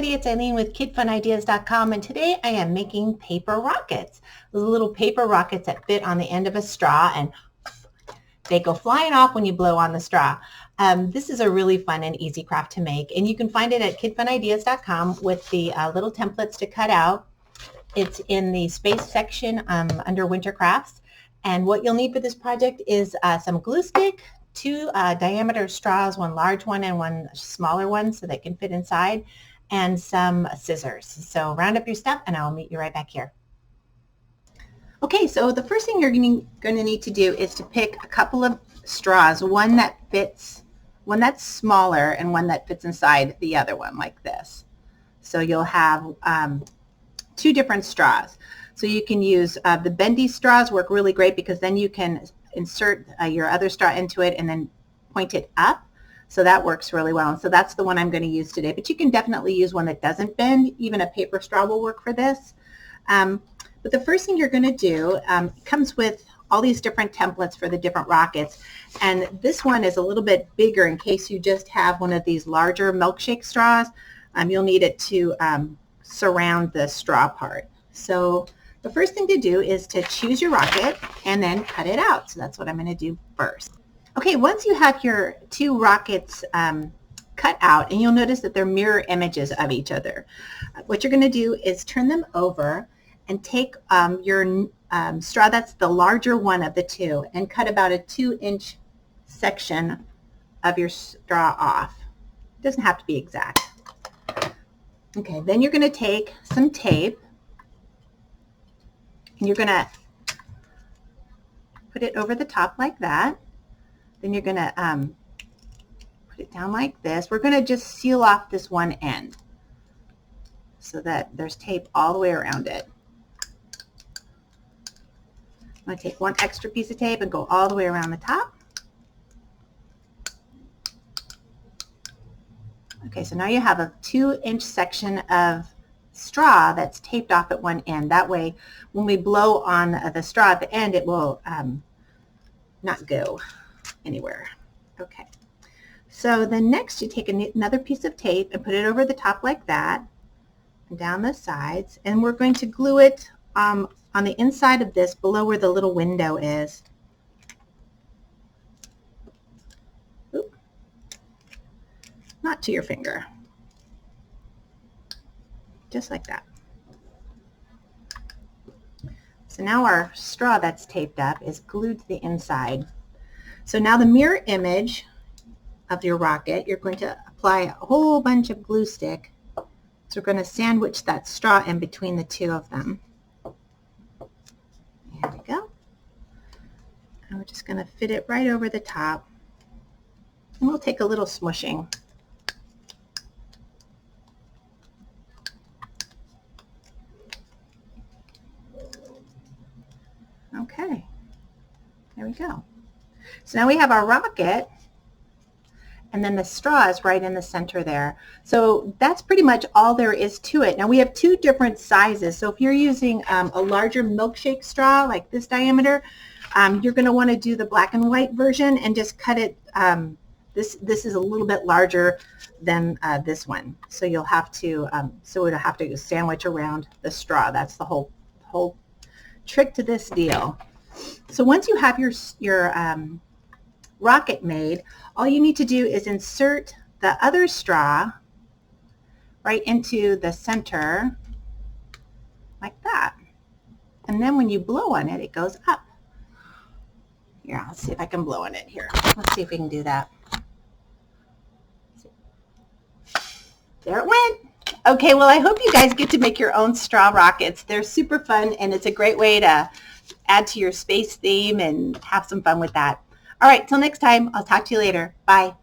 everybody, it's Eileen with Kidfunideas.com, and today I am making paper rockets. Those little paper rockets that fit on the end of a straw and they go flying off when you blow on the straw. This is a really fun and easy craft to make, and you can find it at Kidfunideas.com with the little templates to cut out. It's in the space section under winter crafts, and what you'll need for this project is some glue stick, two diameter straws, one large one and one smaller one so they can fit inside, and some scissors. So round up your stuff and I'll meet you right back here. Okay, so the first thing you're going to need to do is to pick a couple of straws, one that fits, one that's smaller and one that fits inside the other one like this. So you'll have two different straws. So you can use the bendy straws work really great because then you can insert your other straw into it and then point it up. So that works really well. And so that's the one I'm going to use today. But you can definitely use one that doesn't bend. Even a paper straw will work for this. But the first thing you're going to do comes with all these different templates for the different rockets. And this one is a little bit bigger in case you just have one of these larger milkshake straws. You'll need it to surround the straw part. So the first thing to do is to choose your rocket and then cut it out. So that's what I'm going to do first. Okay, once you have your two rockets cut out, and you'll notice that they're mirror images of each other, what you're going to do is turn them over and take your straw that's the larger one of the two and cut about a 2-inch section of your straw off. It doesn't have to be exact. Okay, then you're going to take some tape and you're going to put it over the top like that. Then you're going to put it down like this. We're going to just seal off this one end so that there's tape all the way around it. I'm going to take one extra piece of tape and go all the way around the top. Okay, so now you have a 2-inch section of straw that's taped off at one end. That way, when we blow on the straw at the end, it will not go anywhere. Okay, so then next you take another piece of tape and put it over the top like that and down the sides, and we're going to glue it on the inside of this below where the little window is. Oop. Not to your finger. Just like that. So now our straw that's taped up is glued to the inside. So now the mirror image of your rocket, you're going to apply a whole bunch of glue stick. So we're going to sandwich that straw in between the two of them. There we go. And we're just going to fit it right over the top. And we'll take a little smushing. Okay, there we go. So now we have our rocket, and then the straw is right in the center there. So that's pretty much all there is to it. Now we have two different sizes. So if you're using a larger milkshake straw, like this diameter, you're going to want to do the black and white version and just cut it. This is a little bit larger than this one. So you'll have to, it'll have to sandwich around the straw. That's the whole trick to this deal. So once you have your rocket made, all you need to do is insert the other straw right into the center like that. And then when you blow on it, it goes up. Here, let's see if I can blow on it here. Let's see if we can do that. There it went. Okay, well, I hope you guys get to make your own straw rockets. They're super fun, and it's a great way to add to your space theme and have some fun with that. All right, till next time, I'll talk to you later. Bye.